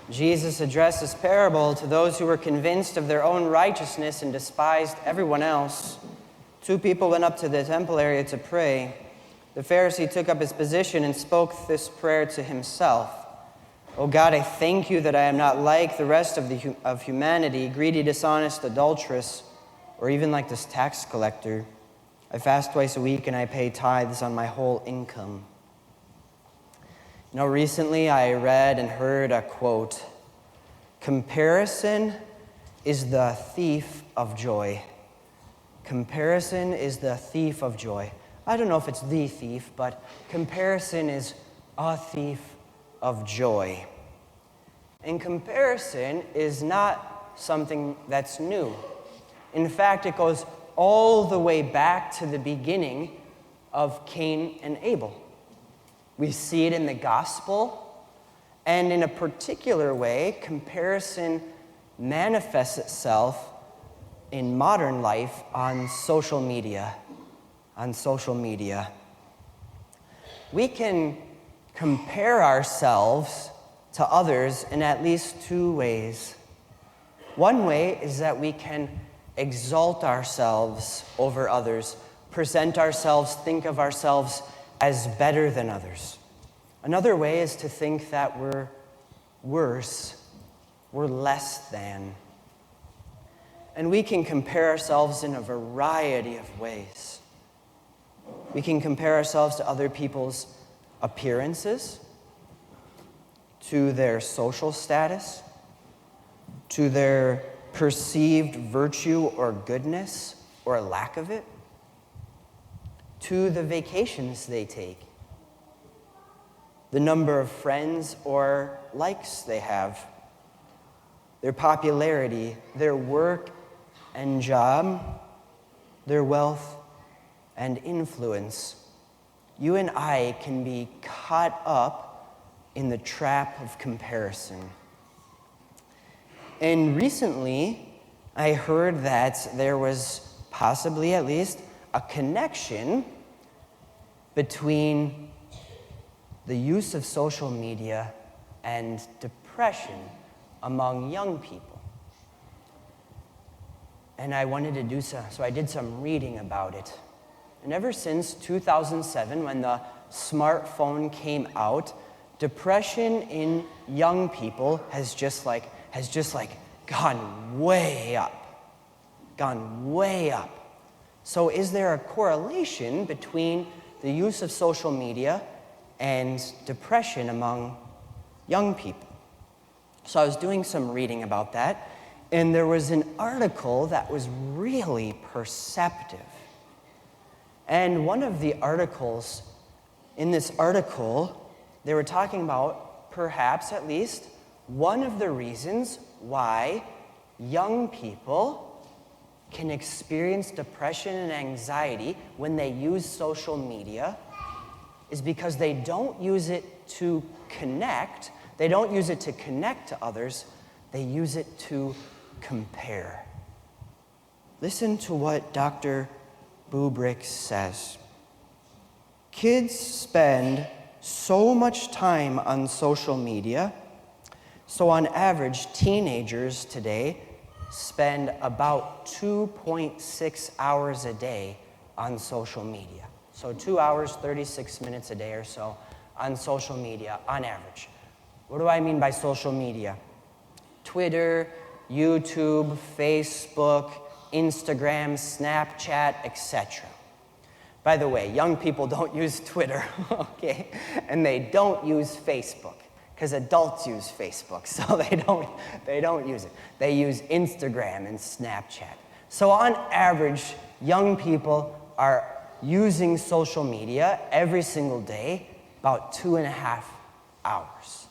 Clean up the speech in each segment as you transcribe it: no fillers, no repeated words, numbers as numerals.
Jesus addressed this parable to those who were convinced of their own righteousness and despised everyone else. Two people went up to the temple area to pray. The Pharisee took up his position and spoke this prayer to himself. "O God, I thank you that I am not like the rest of humanity, greedy, dishonest, adulterous, or even like this tax collector. I fast twice a week and I pay tithes on my whole income." You know, recently I read and heard a quote: "Comparison is the thief of joy." Comparison is the thief of joy. I don't know if it's the thief, but comparison is a thief of joy. And comparison is not something that's new. In fact, it goes all the way back to the beginning of Cain and Abel. We see it in the gospel, and in a particular way, comparison manifests itself in modern life on social media. We can compare ourselves to others in at least two ways. One way is that we can exalt ourselves over others, present ourselves, think of ourselves as better than others. Another way is to think that we're worse, we're less than. And we can compare ourselves in a variety of ways. We can compare ourselves to other people's appearances, to their social status, to their perceived virtue or goodness or lack of it, to the vacations they take, the number of friends or likes they have, their popularity, their work and job, their wealth and influence. You and I can be caught up in the trap of comparison. And recently, I heard that there was possibly at least a connection between the use of social media and depression among young people. And I wanted to do so I did some reading about it. And ever since 2007, when the smartphone came out, depression in young people has just gone way up. So is there a correlation between the use of social media and depression among young people? So I was doing some reading about that, and there was an article that was really perceptive. And one of the articles, in this article, they were talking about perhaps at least one of the reasons why young people can experience depression and anxiety when they use social media is because they don't use it to connect. They don't use it to connect to others. They use it to compare. Listen to what Dr. Bubrick says. Kids spend so much time on social media. So on average, teenagers today spend about 2.6 hours a day on social media. So 2 hours, 36 minutes a day or so on social media on average. What do I mean by social media? Twitter, YouTube, Facebook, Instagram, Snapchat, etc. By the way, young people don't use Twitter, okay? And they don't use Facebook, because adults use Facebook, so they don't use it. They use Instagram and Snapchat. So on average, young people are using social media every single day, about 2.5 hours.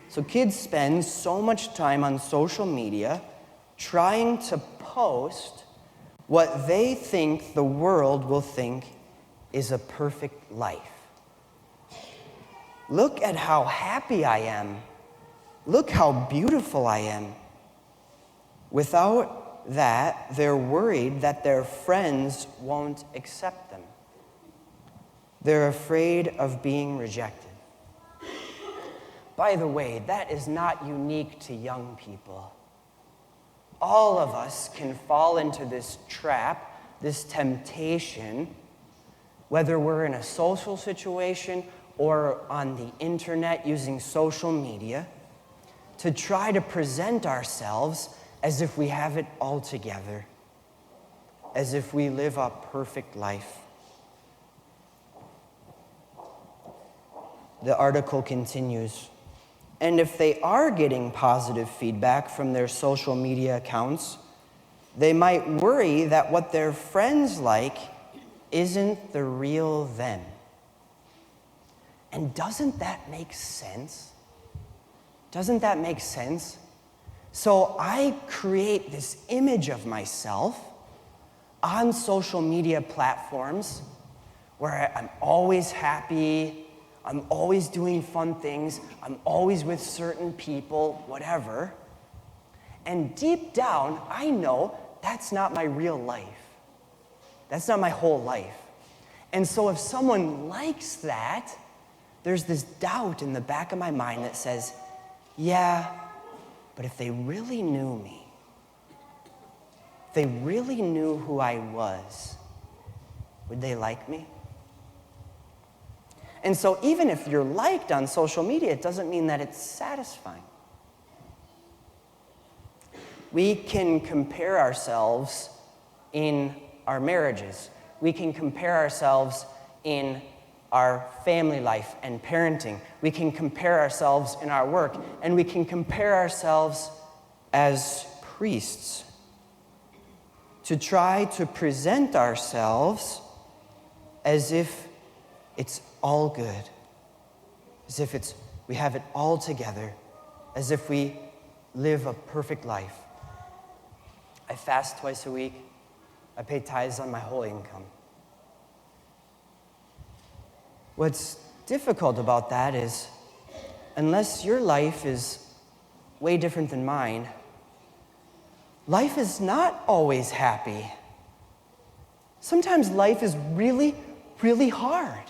So kids spend so much time on social media trying to post what they think the world will think is a perfect life. Look at how happy I am. Look how beautiful I am. Without that, they're worried that their friends won't accept them. They're afraid of being rejected. by the way, that is not unique to young people. All of us can fall into this trap, this temptation, whether we're in a social situation or on the internet using social media, to try to present ourselves as if we have it all together, as if we live a perfect life. The article continues, and if they are getting positive feedback from their social media accounts, they might worry that what their friends like isn't the real them. And doesn't that make sense? Doesn't that make sense? So I create this image of myself on social media platforms where I'm always happy, I'm always doing fun things, I'm always with certain people, whatever. And deep down, I know that's not my real life. That's not my whole life. And so if someone likes that, there's this doubt in the back of my mind that says, yeah, but if they really knew me, if they really knew who I was, would they like me? And so even if you're liked on social media, it doesn't mean that it's satisfying. We can compare ourselves in our marriages. We can compare ourselves in our family life and parenting. We can compare ourselves in our work, and we can compare ourselves as priests to try to present ourselves as if it's all good, as if we have it all together, as if we live a perfect life. I fast twice a week. I pay tithes on my whole income. What's difficult about that is, unless your life is way different than mine, life is not always happy. Sometimes life is really, really hard.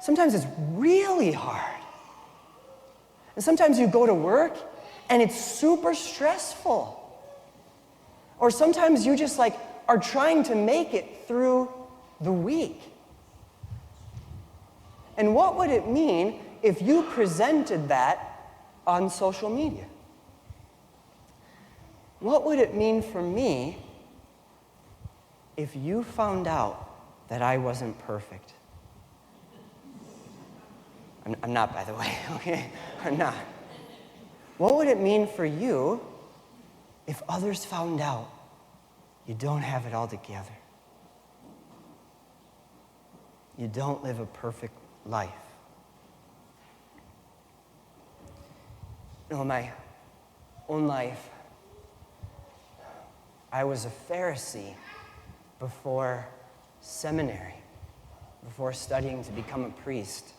Sometimes it's really hard. And sometimes you go to work and it's super stressful. Or sometimes you just are trying to make it through the week. And what would it mean if you presented that on social media? What would it mean for me if you found out that I wasn't perfect? I'm not, by the way, okay? I'm not. What would it mean for you if others found out you don't have it all together? You don't live a perfect life. In my own life, I was a Pharisee before seminary, before studying to become a priest.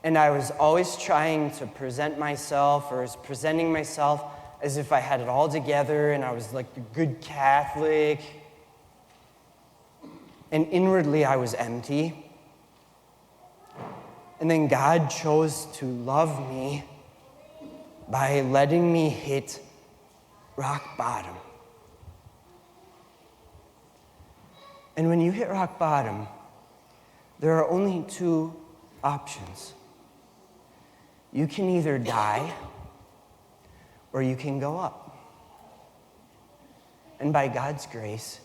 And I was always trying to present myself, or was presenting myself as if I had it all together and I was like a good Catholic. And inwardly I was empty. And then God chose to love me by letting me hit rock bottom. And when you hit rock bottom, there are only two options. You can either die or you can go up. And by God's grace,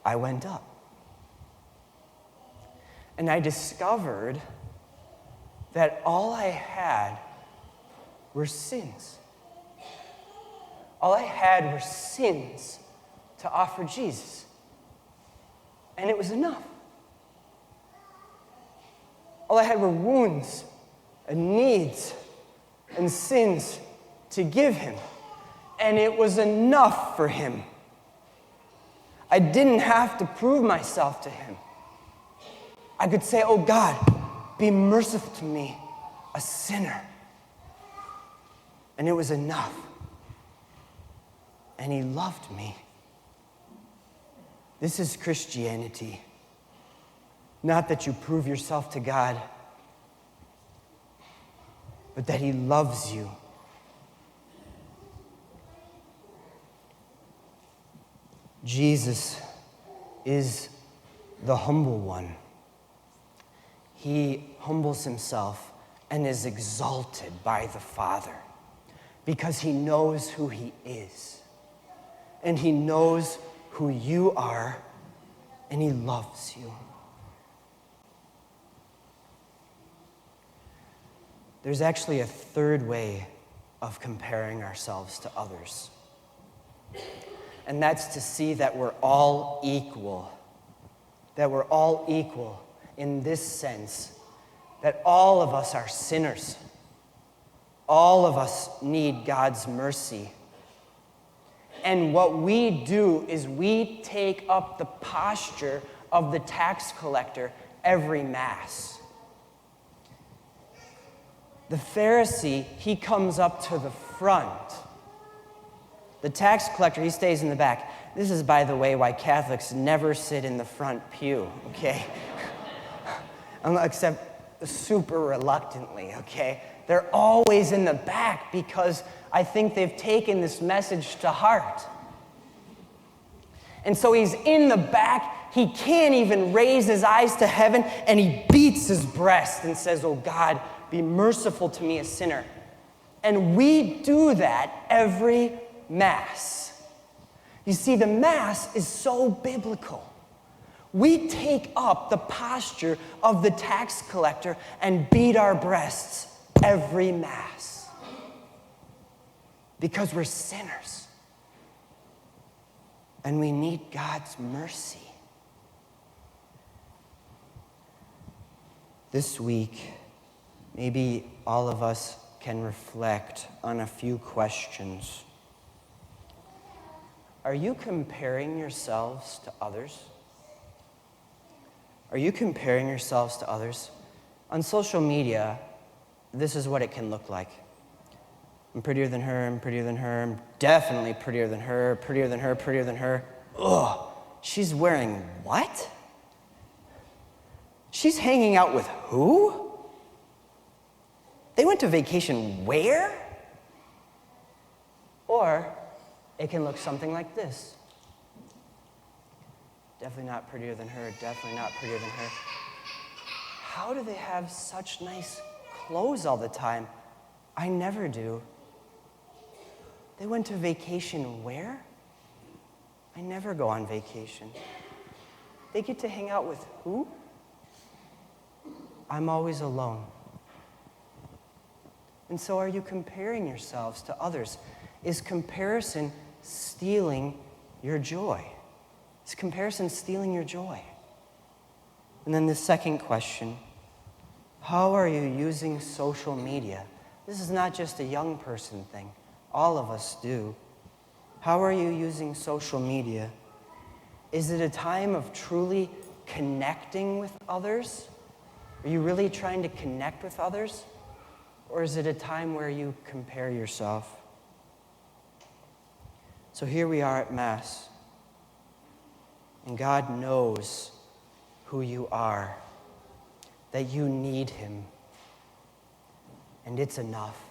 I went up. And I discovered that all I had were sins. All I had were sins to offer Jesus. And it was enough. All I had were wounds and needs and sins to give him. And it was enough for him. I didn't have to prove myself to him. I could say, oh God, be merciful to me, a sinner. And it was enough. And he loved me. This is Christianity. Not that you prove yourself to God. but that he loves you. Jesus is the humble one. He humbles himself and is exalted by the Father because he knows who he is. And he knows who you are, and he loves you. There's actually a third way of comparing ourselves to others. And that's to see that we're all equal. That we're all equal in this sense, that all of us are sinners. All of us need God's mercy. And what we do is we take up the posture of the tax collector every Mass. The Pharisee, he comes up to the front. The tax collector, he stays in the back. This is, by the way, why Catholics never sit in the front pew, okay? Except super reluctantly, okay? They're always in the back because I think they've taken this message to heart. And so he's in the back. He can't even raise his eyes to heaven, and he beats his breast and says, "Oh God, be merciful to me, a sinner." And we do that every Mass. You see, the Mass is so biblical. We take up the posture of the tax collector and beat our breasts every Mass because we're sinners and we need God's mercy. This week, maybe all of us can reflect on a few questions. Are you comparing yourselves to others? Are you comparing yourselves to others? On social media, this is what it can look like. I'm prettier than her, I'm prettier than her, I'm definitely prettier than her, prettier than her, prettier than her. Ugh, she's wearing what? She's hanging out with who? They went to vacation where? Or it can look something like this. Definitely not prettier than her, definitely not prettier than her. How do they have such nice clothes all the time? I never do. They went to vacation where? I never go on vacation. They get to hang out with who? I'm always alone. And so are you comparing yourselves to others? Is comparison stealing your joy? Is comparison stealing your joy? And then the second question, how are you using social media? This is not just a young person thing. All of us do. How are you using social media? Is it a time of truly connecting with others? Are you really trying to connect with others? Or is it a time where you compare yourself? So here we are at Mass. And God knows who you are, that you need him. And it's enough.